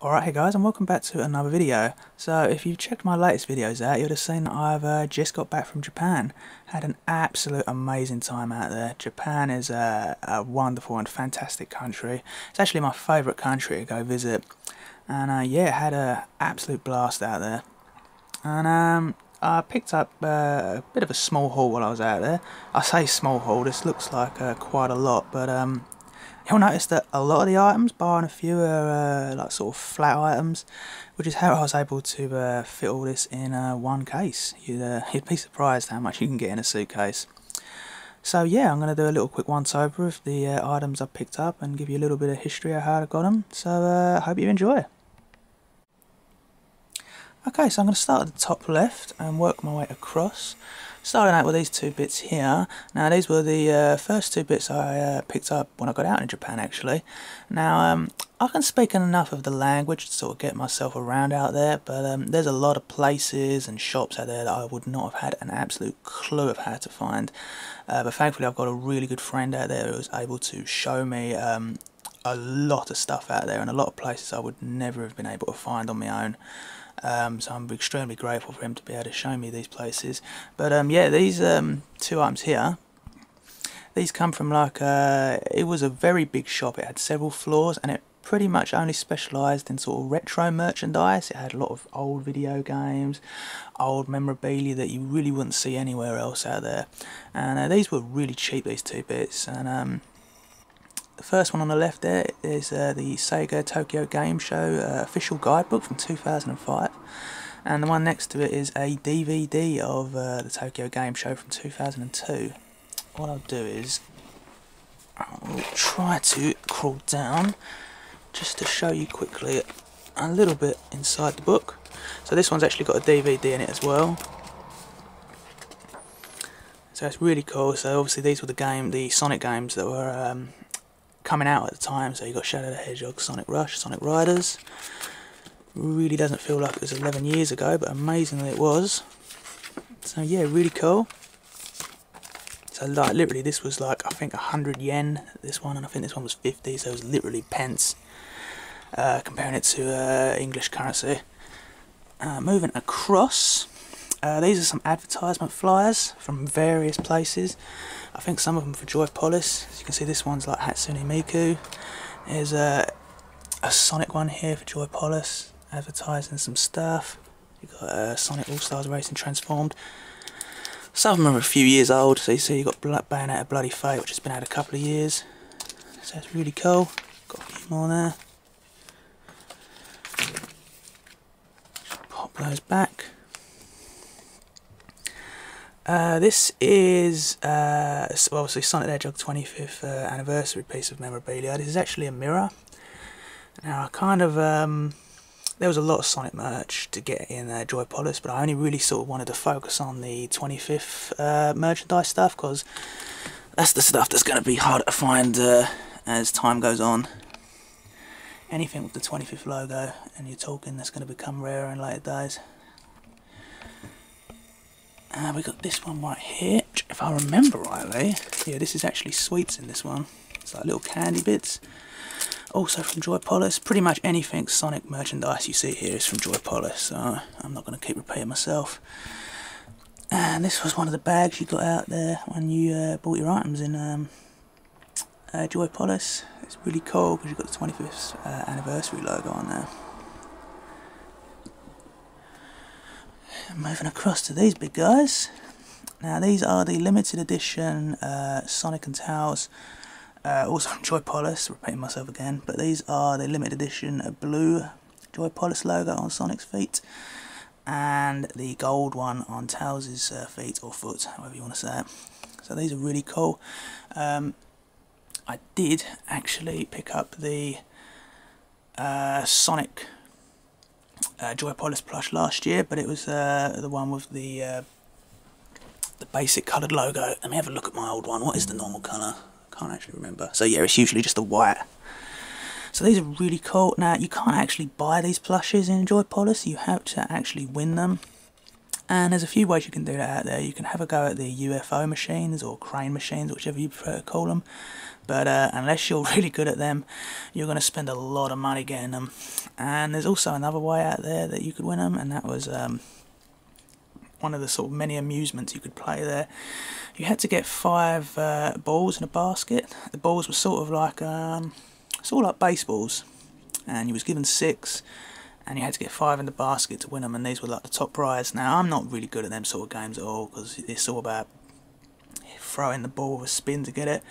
Alright, hey guys, and welcome back to another video. So, if you've checked my latest videos out, you'd have seen that I've just got back from Japan. Had an absolute amazing time out there. Japan is a wonderful and fantastic country. It's actually my favourite country to go visit. And yeah, had an absolute blast out there. And I picked up a bit of a small haul while I was out there. I say small haul, this looks like quite a lot, but you'll notice that a lot of the items, barring a few, are like sort of flat items, which is how I was able to fit all this in one case. You'd be surprised how much you can get in a suitcase. So yeah, I'm going to do a little quick once-over of the items I picked up and give you a little bit of history of how I got them. So I hope you enjoy. Okay, so I'm going to start at the top left and work my way across. Starting out with these two bits here. Now these were the first two bits I picked up when I got out in Japan actually. Now I can speak enough of the language to sort of get myself around out there, but there's a lot of places and shops out there that I would not have had an absolute clue of how to find. But thankfully I've got a really good friend out there who was able to show me a lot of stuff out there and a lot of places I would never have been able to find on my own. So I'm extremely grateful for him to be able to show me these places. But yeah, these two items here, these come from like it was a very big shop. It had several floors and it pretty much only specialised in sort of retro merchandise. It had a lot of old video games, old memorabilia that you really wouldn't see anywhere else out there. And these were really cheap, these two bits. And the first one on the left there is the Sega Tokyo Game Show official guidebook from 2005, and the one next to it is a DVD of the Tokyo Game Show from 2002. What I'll do is I'll try to crawl down just to show you quickly a little bit inside the book. So this one's actually got a DVD in it as well. So it's really cool. So obviously these were the Sonic games that were coming out at the time. So you got Shadow the Hedgehog, Sonic Rush, Sonic Riders. Really doesn't feel like it was 11 years ago, but amazingly it was. So yeah, really cool. So like literally this was like I think 100 yen, this one, and I think this one was 50, so it was literally pence, comparing it to English currency. Moving across, these are some advertisement flyers from various places. I think some of them for Joy Police. As you can see, this one's like Hatsune Miku. There's a Sonic one here for Joy Police, advertising some stuff. You've got Sonic All-Stars Racing Transformed. Some of them are a few years old, so you see you've got Bayonetta Bloody Fate, which has been out a couple of years. So it's really cool. Got a few more there. Just pop those back. This is obviously Sonic the Hedgehog 25th anniversary piece of memorabilia. This is actually a mirror. Now I kind of there was a lot of Sonic merch to get in Joy Police, but I only really sort of wanted to focus on the 25th merchandise stuff, because that's the stuff that's going to be harder to find as time goes on. Anything with the 25th logo, and you're talking, that's going to become rarer in later days. We got this one right here, which, if I remember rightly, yeah, this is actually sweets in this one. It's like little candy bits. Also from Joy Police. Pretty much anything Sonic merchandise you see here is from Joy Police, so I'm not going to keep repeating myself. And this was one of the bags you got out there when you bought your items in Joy Police. It's really cool because you've got the 25th anniversary logo on there. Moving across to these big guys. Now these are the limited edition Sonic and Tails, also from Joy Police, repeating myself again, but these are the limited edition blue Joy Police logo on Sonic's feet, and the gold one on Tails' feet or foot, however you want to say it. So these are really cool. I did actually pick up the Sonic Joy Police plush last year, but it was the one with the basic coloured logo. Let me have a look at my old one. What is the normal colour? I can't actually remember. So yeah, it's usually just a white. So these are really cool. Now you can't actually buy these plushes in Joy Police. You have to actually win them. And there's a few ways you can do that out there. You can have a go at the UFO machines or crane machines, whichever you prefer to call them. But unless you're really good at them, you're going to spend a lot of money getting them. And there's also another way out there that you could win them, and that was one of the sort of many amusements you could play there. You had to get 5 balls in a basket. The balls were sort of like baseballs, and you was given 6. And you had to get 5 in the basket to win them, and these were like the top prize. Now, I'm not really good at them sort of games at all, because it's all about throwing the ball with a spin to get it.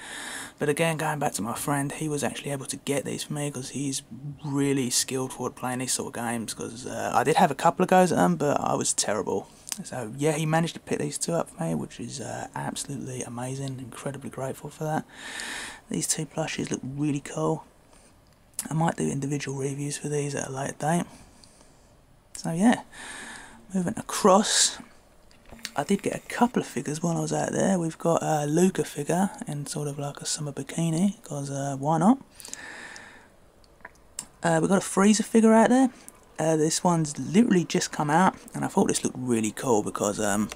But again, going back to my friend, he was actually able to get these for me, because he's really skillful at playing these sort of games, because I did have a couple of goes at them, but I was terrible. So yeah, he managed to pick these 2 up for me, which is absolutely amazing, incredibly grateful for that. These 2 plushies look really cool. I might do individual reviews for these at a later date. So yeah, moving across, I did get a couple of figures while I was out there. We've got a Luca figure in sort of like a summer bikini, because why not? We've got a Freezer figure out there. This one's literally just come out, and I thought this looked really cool because I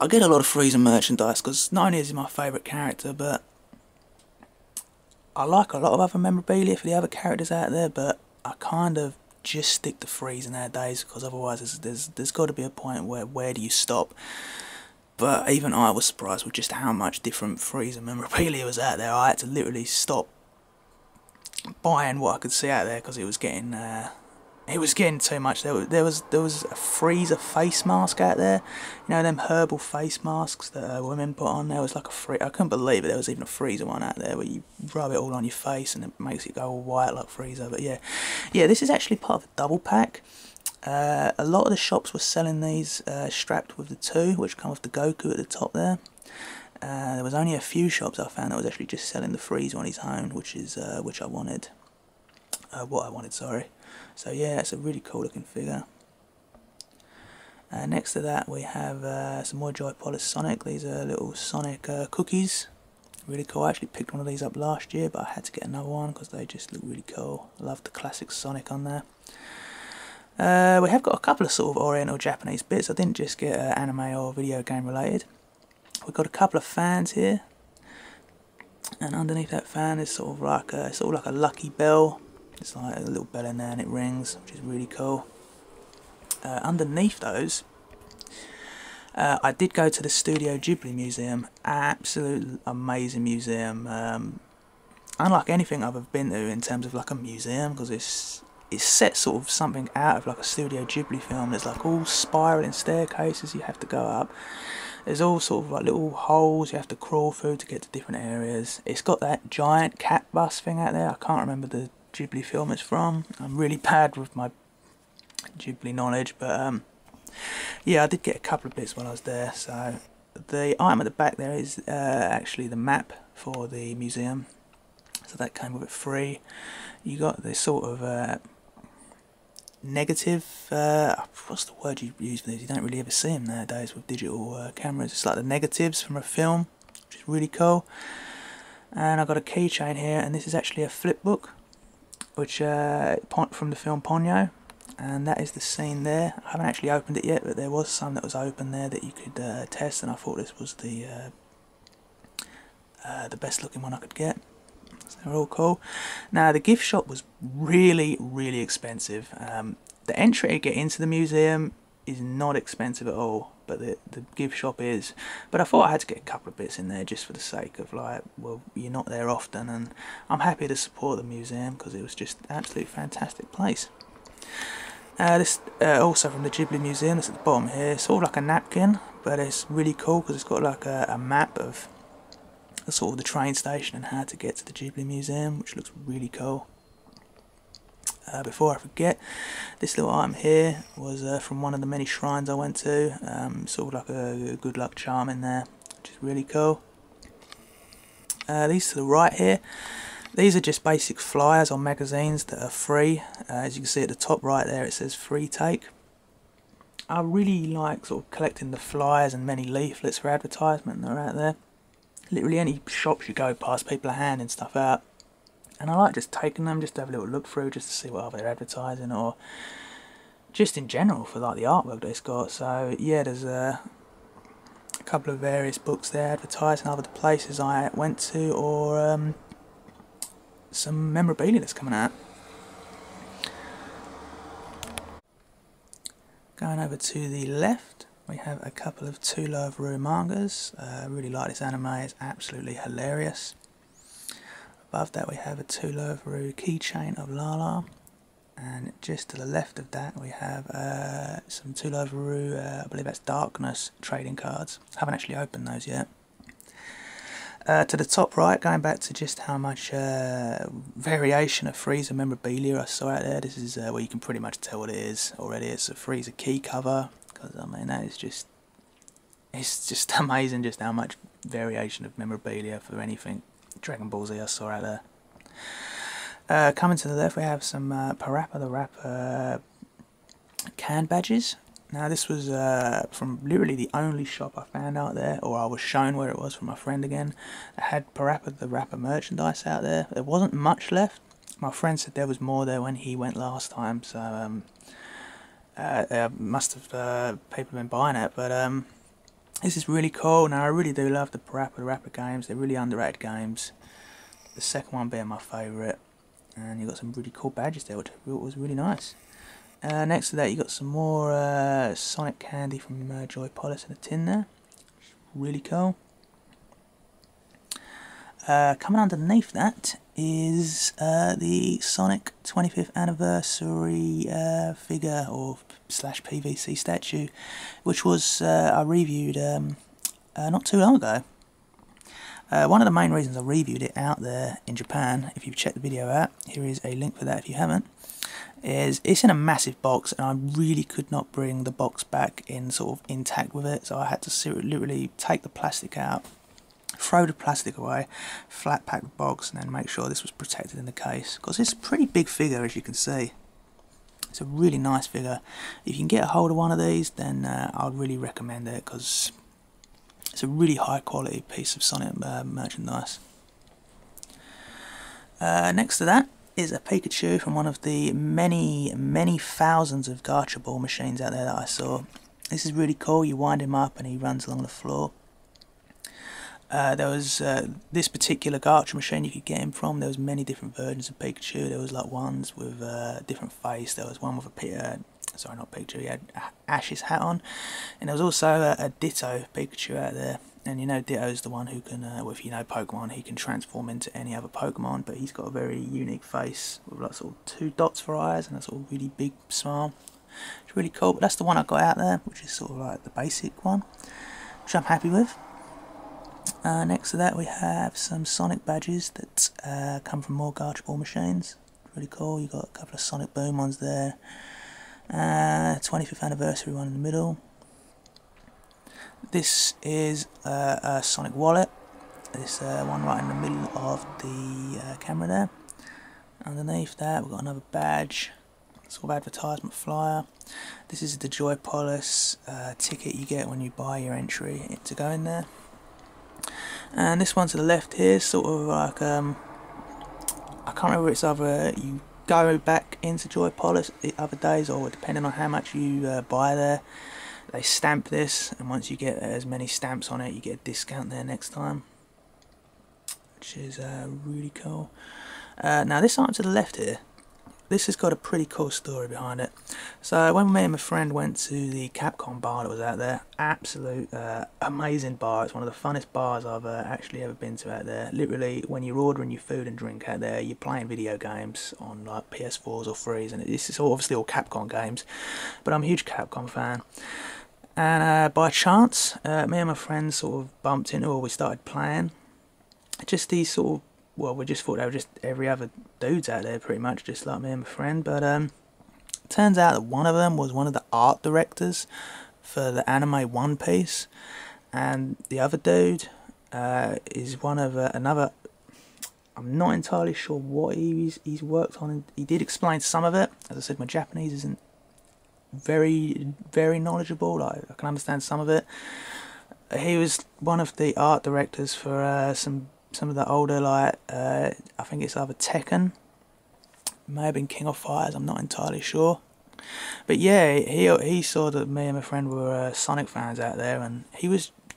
get a lot of Freezer merchandise, because not only is he my favourite character, but I like a lot of other memorabilia for the other characters out there, but I kind of just stick to Freezer nowadays, because otherwise there's got to be a point where do you stop? But even I was surprised with just how much different Freezer memorabilia was out there. I had to literally stop buying what I could see out there, because it was getting too much. There was a Freezer face mask out there, you know, them herbal face masks that women put on. There was like I couldn't believe it, there was even a Freezer one out there where you rub it all on your face and it makes it go all white like Freezer. But yeah, this is actually part of a double pack. A lot of the shops were selling these strapped with the 2, which come with the Goku at the top there. There was only a few shops I found that was actually just selling the Freezer on his own, which I wanted. Sorry. So yeah, it's a really cool looking figure. Next to that we have some more Joy Polish Sonic. These are little Sonic cookies. Really cool. I actually picked one of these up last year, but I had to get another one because they just look really cool. I love the classic Sonic on there. We have got a couple of sort of Oriental Japanese bits. I didn't just get anime or video game related. We've got a couple of fans here, and underneath that fan is sort of like a lucky bell. It's like a little bell in there and it rings, which is really cool. Underneath those, I did go to the Studio Jubilee Museum. Absolute amazing museum. Unlike anything I've ever been to in terms of like a museum, because it's set sort of something out of like a Studio Jubilee film. There's like all spiralling staircases you have to go up. There's all sort of like little holes you have to crawl through to get to different areas. It's got that giant cat bus thing out there. I can't remember the Jubilee film it's from. I'm really bad with my Jubilee knowledge, but yeah, I did get a couple of bits while I was there. So the item at the back there is actually the map for the museum, so that came with it free. You got this sort of negative, what's the word you use for these? You don't really ever see them nowadays with digital cameras. It's like the negatives from a film, which is really cool. And I've got a keychain here, and this is actually a flip book, which from the film Ponyo, and that is the scene there. I haven't actually opened it yet, but there was some that was open there that you could test, and I thought this was the best looking one I could get. So they're all cool. Now the gift shop was really expensive. The entry to get into the museum is not expensive at all, but the gift shop is. But I thought I had to get a couple of bits in there just for the sake of, like, well, you're not there often, and I'm happy to support the museum because it was just an absolutely fantastic place. This also from the Jubilee Museum. This at the bottom here, sort of like a napkin, but it's really cool because it's got like a map of sort of the train station and how to get to the Jubilee Museum, which looks really cool. Before I forget, this little item here was from one of the many shrines I went to, sort of like a good luck charm in there, which is really cool. These to the right here, these are just basic flyers on magazines that are free. As you can see at the top right there, it says free take. I really like sort of collecting the flyers and many leaflets for advertisement that are out there. Literally any shops you go past, people are handing stuff out. And I like just taking them just to have a little look through, just to see what other they're advertising, or just in general for like the artwork that it's got. So yeah, there's a couple of various books there advertising other places I went to, or some memorabilia that's coming out. Going over to the left, we have a couple of To Love Ru mangas. I really like this anime, it's absolutely hilarious. Above that we have a To Love Ru keychain of Lala, and just to the left of that we have some To Love Ru, I believe that's Darkness trading cards. Haven't actually opened those yet. To the top right, going back to just how much variation of Frieza memorabilia I saw out there, this is where you can pretty much tell what it is already. It's a Frieza key cover, because I mean that is just, it's just amazing just how much variation of memorabilia for anything Dragon Ball Z I saw out there. Coming to the left we have some Parappa the Rapper can badges. Now this was from literally the only shop I found out there, or I was shown where it was from my friend again. It had Parappa the Rapper merchandise out there. There wasn't much left. My friend said there was more there when he went last time, so must have people been buying it. But this is really cool. Now I really do love the Parappa the Rapper games. They're really underrated games. The second one being my favourite. And you got some really cool badges there, which I thought was really nice. Next to that you got some more Sonic candy from Joy Police in a tin there. Really cool. Coming underneath that is the Sonic 25th anniversary figure or slash PVC statue, which was I reviewed not too long ago. One of the main reasons I reviewed it out there in Japan, if you've checked the video out, here is a link for that if you haven't, is it's in a massive box and I really could not bring the box back in sort of intact with it, so I had to literally take the plastic out, throw the plastic away, flat pack the box, and then make sure this was protected in the case, because it's a pretty big figure as you can see. It's a really nice figure. If you can get a hold of one of these, then I'd really recommend it, because it's a really high quality piece of Sonic merchandise. Next to that is a Pikachu from one of the many thousands of gacha ball machines out there that I saw. This is really cool. You wind him up and he runs along the floor. There was this particular gacha machine you could get him from. There was many different versions of Pikachu. There was like ones with a different face. There was one with a sorry, not Pikachu. He had Ash's hat on, and there was also a Ditto Pikachu out there. And you know, Ditto's the one who can, well, if you know Pokemon, he can transform into any other Pokemon. But he's got a very unique face with like sort of 2 dots for eyes and a sort of really big smile. It's really cool. But that's the one I got out there, which is sort of like the basic one, which I'm happy with. Next to that we have some Sonic badges that come from more gacha ball machines. Really cool. You got a couple of Sonic Boom ones there. 25th anniversary one in the middle. This is a Sonic wallet. This one right in the middle of the camera there. Underneath that we've got another badge, sort of advertisement flyer. This is the Joy Police ticket you get when you buy your entry to go in there. And this one to the left here is sort of like, I can't remember, it's either you go back into Joy Police the other days, or depending on how much you buy there, they stamp this, and once you get as many stamps on it you get a discount there next time, which is really cool. Now this item to the left here, this has got a pretty cool story behind it. So when me and my friend went to the Capcom bar that was out there, absolute amazing bar. It's one of the funnest bars I've actually ever been to out there. Literally, when you're ordering your food and drink out there, you're playing video games on like PS4s or 3s, and this is obviously all Capcom games, but I'm a huge Capcom fan. And by chance, me and my friend sort of bumped into, or we started playing, just these sort of, well, we just thought they were just every other dudes out there pretty much, just like me and my friend, but turns out that one of them was one of the art directors for the anime One Piece, and the other dude is one of another, I'm not entirely sure what he's worked on. He did explain some of it. As I said, my Japanese isn't very knowledgeable, like I can understand some of it. He was one of the art directors for some of the older, like I think it's either Tekken, may have been King of Fighters, I'm not entirely sure. But yeah, he saw that me and my friend were Sonic fans out there, and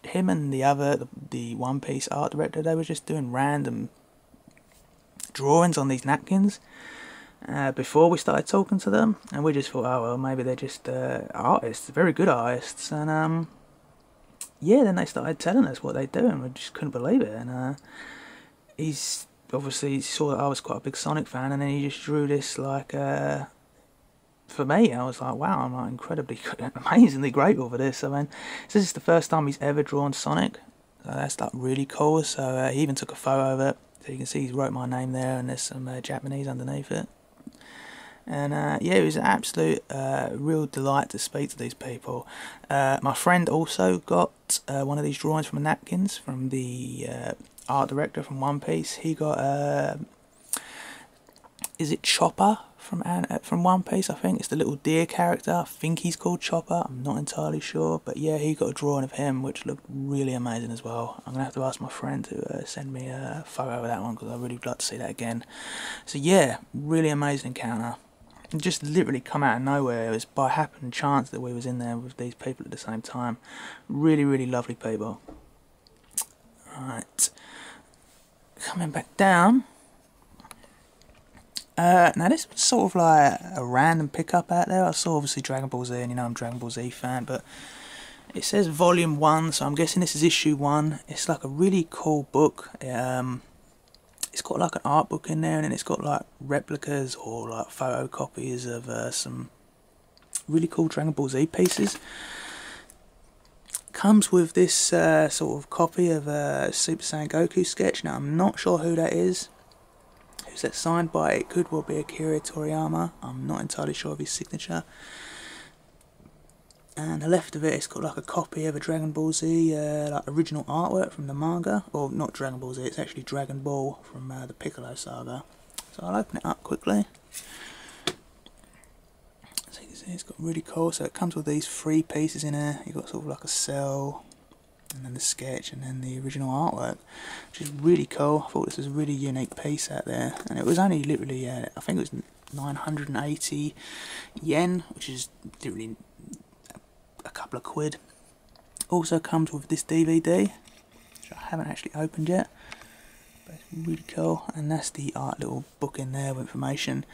him and the One Piece art director, they were just doing random drawings on these napkins before we started talking to them, and we just thought, oh well, maybe they're just artists, very good artists, and yeah, then they started telling us what they do, and we just couldn't believe it. And he's obviously saw that I was quite a big Sonic fan, and then he just drew this like for me. I was like, wow, I'm like incredibly amazingly grateful for this. I mean, this is the first time he's ever drawn Sonic, so that's like really cool. So he even took a photo of it, so you can see he's wrote my name there, and there's some Japanese underneath it. And yeah, it was an absolute real delight to speak to these people. My friend also got one of these drawings from napkins from the art director from One Piece. He got, is it Chopper from One Piece? I think it's the little deer character. I think he's called Chopper. I'm not entirely sure, but yeah, he got a drawing of him, which looked really amazing as well. I'm gonna have to ask my friend to send me a photo of that one, because I really would like to see that again. So yeah, really amazing encounter. It just literally come out of nowhere. It was by happen chance that we was in there with these people at the same time. Really, really lovely people. Right, coming back down. Now this was sort of like a random pickup out there. I saw obviously Dragon Ball Z, and you know I'm a Dragon Ball Z fan, but it says Volume 1, so I'm guessing this is Issue 1. It's like a really cool book. It's got like an art book in there, and then it's got like replicas or like photocopies of some really cool Dragon Ball Z pieces. Comes with this sort of copy of a Super Saiyan Goku sketch. Now I'm not sure who that is. Who's that signed by? It could well be Akira Toriyama. I'm not entirely sure of his signature. And the left of it, it's got like a copy of a Dragon Ball Z, like original artwork from the manga. Or not Dragon Ball Z, it's actually Dragon Ball from the Piccolo saga. So I'll open it up quickly. So you can see it's got really cool. So it comes with these 3 pieces in here. You've got sort of like a cell, and then the sketch, and then the original artwork, which is really cool. I thought this was a really unique piece out there. And it was only literally, I think it was 980 yen, which is literally a couple of quid. Also comes with this DVD, which I haven't actually opened yet, but it's really cool. And that's the art little book in there with information.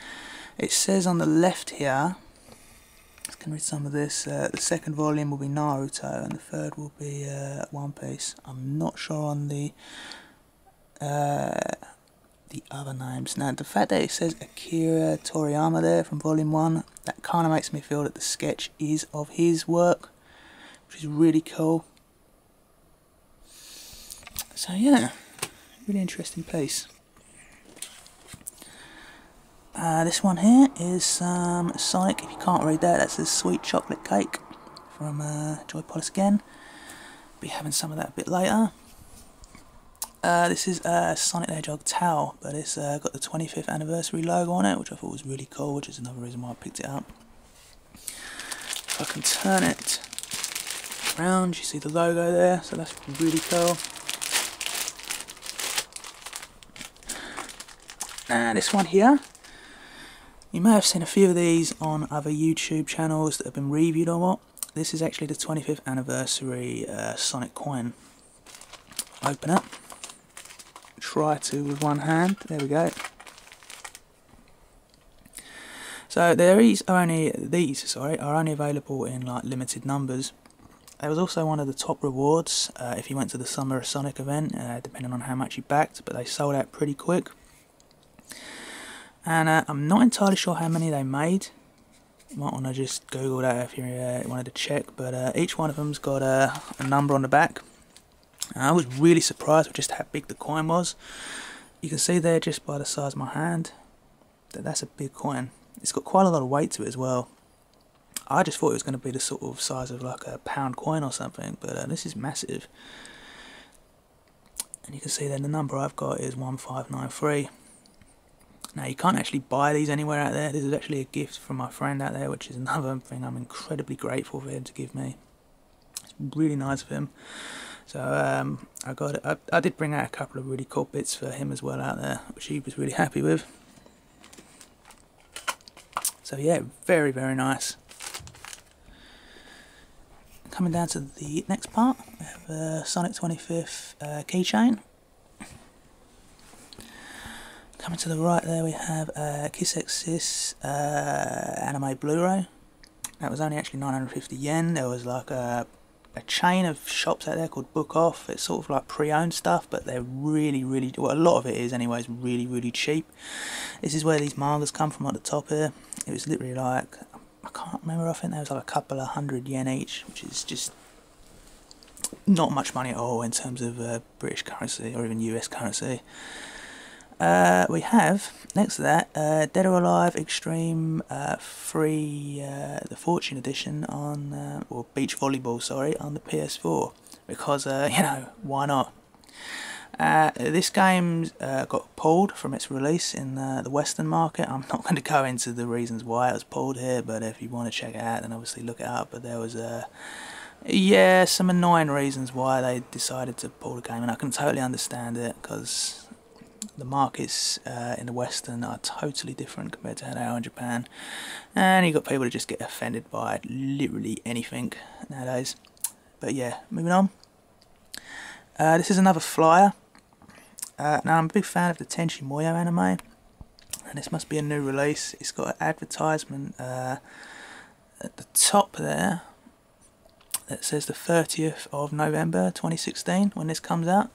It says on the left here, I can read some of this, the second volume will be Naruto, and the third will be One Piece. I'm not sure on the other names. Now the fact that it says Akira Toriyama there from volume 1, that kind of makes me feel that the sketch is of his work, which is really cool. So yeah, really interesting piece. This one here is Sonic. If you can't read that, that's a sweet chocolate cake from Joy Police again. Be having some of that a bit later. This is Sonic the Hedgehog towel, but it's got the 25th anniversary logo on it, which I thought was really cool, which is another reason why I picked it up. If I can turn it around, you see the logo there, so that's really cool. And this one here, you may have seen a few of these on other YouTube channels that have been reviewed or what. This is actually the 25th anniversary Sonic coin. Open it. Try to with one hand. There we go. So these are only available in like limited numbers. There was also one of the top rewards if you went to the Summer of Sonic event, depending on how much you backed, but they sold out pretty quick. And I'm not entirely sure how many they made. You might want to just Google that if you wanted to check, but each one of them's got a number on the back. And I was really surprised with just how big the coin was. You can see there just by the size of my hand that that's a big coin. It's got quite a lot of weight to it as well. I just thought it was going to be the sort of size of like a pound coin or something, but this is massive. And you can see then the number I've got is 1593. Now you can't actually buy these anywhere out there. This is actually a gift from my friend out there, which is another thing I'm incredibly grateful for him to give me. It's really nice of him. So I got it. I did bring out a couple of really cool bits for him as well out there, which he was really happy with. So yeah, very, very nice. Coming down to the next part, we have Sonic 25th keychain. Coming to the right there we have Kiss Exis anime Blu-ray. That was only actually 950 yen. There was like a chain of shops out there called Book Off. It's sort of like pre-owned stuff, but they're really, really, well, a lot of it is anyways, really, really cheap. This is where these mangas come from at the top here. It was literally like, I can't remember, I think there was like a couple of $100 each, which is just not much money at all in terms of British currency or even US currency. We have, next to that, Dead or Alive Extreme Free, the Fortune Edition on, or Beach Volleyball, sorry, on the PS4, because, you know, why not? This game got pulled from its release in the Western market. I'm not going to go into the reasons why it was pulled here, but if you want to check it out, then obviously look it up. But there was yeah, some annoying reasons why they decided to pull the game, and I can totally understand it, because the markets in the Western are totally different compared to how they are in Japan, and you got people who just get offended by literally anything nowadays. But yeah, moving on. This is another flyer. Now I'm a big fan of the Tenchi Muyo anime, and this must be a new release. It's got an advertisement at the top there that says the 30th of November 2016 when this comes out.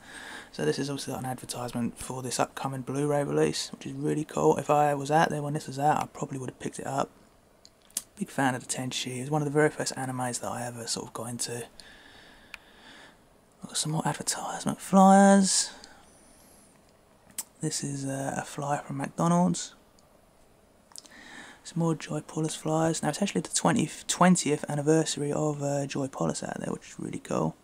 So this is also an advertisement for this upcoming Blu-ray release, which is really cool. If I was out there when this was out, I probably would have picked it up. Big fan of the Tenchi. It's one of the very first animes that I ever sort of got into. Got some more advertisement flyers. This is a flyer from McDonald's. Some more Joy Police flyers. Now it's actually the 20th anniversary of Joy Police out there, which is really cool.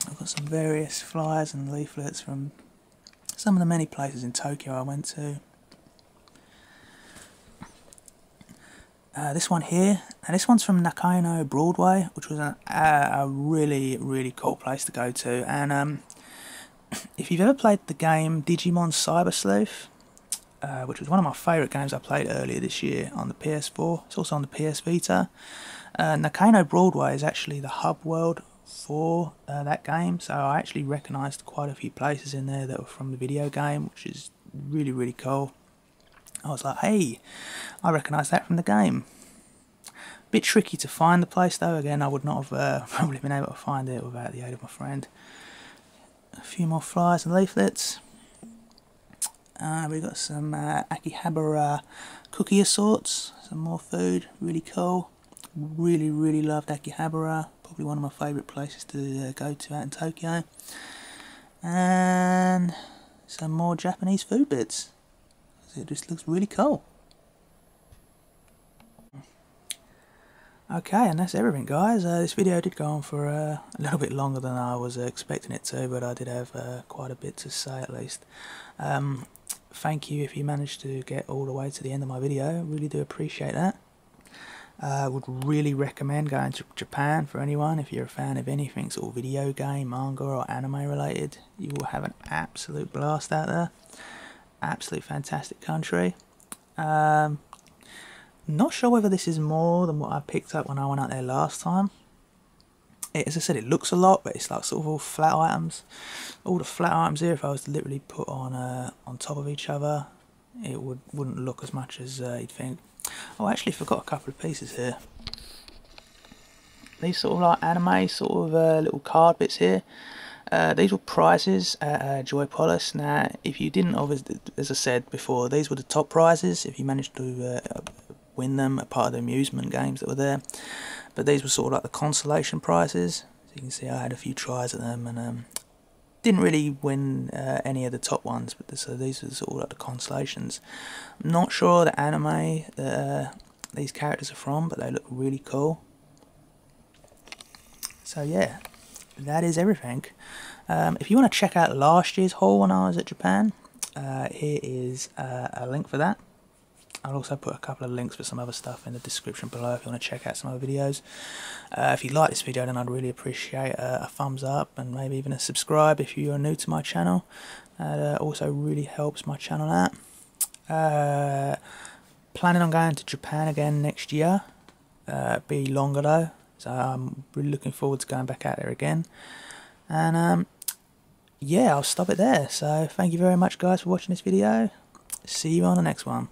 I've got some various flyers and leaflets from some of the many places in Tokyo I went to. This one here, and this one's from Nakano Broadway, which was a really, really cool place to go to. And if you've ever played the game Digimon Cyber Sleuth, which was one of my favourite games I played earlier this year on the PS4, it's also on the PS Vita. Nakano Broadway is actually the hub world for that game, so I actually recognised quite a few places in there that were from the video game, which is really, really cool. I was like, hey, I recognise that from the game. Bit tricky to find the place though. Again, I would not have probably been able to find it without the aid of my friend. A few more flyers and leaflets. We've got some Akihabara cookie assorts, some more food, really cool. Really, really loved Akihabara, probably one of my favourite places to go to out in Tokyo. And some more Japanese food bits. It just looks really cool. Okay, and that's everything, guys. This video did go on for a little bit longer than I was expecting it to, but I did have quite a bit to say at least. Thank you if you managed to get all the way to the end of my video. Really do appreciate that. I would really recommend going to Japan for anyone. If you're a fan of anything sort of video game, manga or anime related, you will have an absolute blast out there. Absolute fantastic country. Not sure whether this is more than what I picked up when I went out there last time. As I said, it looks a lot, but it's like sort of all flat items. All the flat items here, if I was to literally put on top of each other, it wouldn't look as much as you'd think. Oh, I actually forgot a couple of pieces here. These sort of like anime sort of little card bits here. These were prizes at Joy Police. Now, if you didn't, obviously, as I said before, these were the top prizes if you managed to win them, a part of the amusement games that were there. But these were sort of like the consolation prizes. So you can see I had a few tries at them and didn't really win any of the top ones. But so these were sort of like the consolations. I'm not sure the anime that these characters are from, but they look really cool. So yeah, that is everything. If you want to check out last year's haul when I was at Japan, here is a link for that. I'll also put a couple of links for some other stuff in the description below if you want to check out some other videos. If you like this video, then I'd really appreciate a thumbs up and maybe even a subscribe if you are new to my channel. That also really helps my channel out. planning on going to Japan again next year. Be longer though, so I'm really looking forward to going back out there again. And yeah, I'll stop it there. So thank you very much guys for watching this video. See you on the next one.